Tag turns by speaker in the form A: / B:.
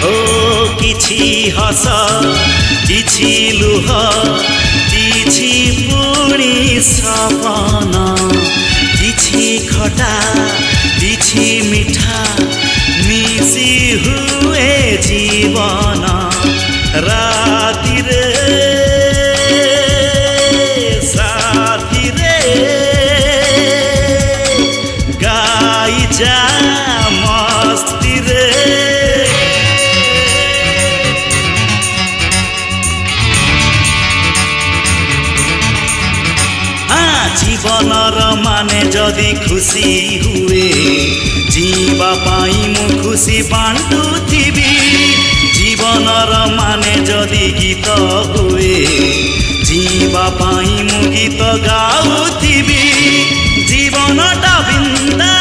A: ଓ କିଛି ହସ କିଛି ଲୁହ କିଛି ପୁଣି ସପନ କିଛି ଖଟା କିଛି ମିଠା ମିଶି ହୁଏ ଜୀବନ ରାତିରେ ସାଥିରେ ଗାଇ ଯା ମସ୍ତିରେ জীবনর মানে যদি খুশি হুয়ে জীবা পাই মু খুশি বাঁটুথিবি জীবনর মানে যদি গীত হুয়ে জীবা পাই মু গীত গাউথিবি জীবনটা বৃন্দা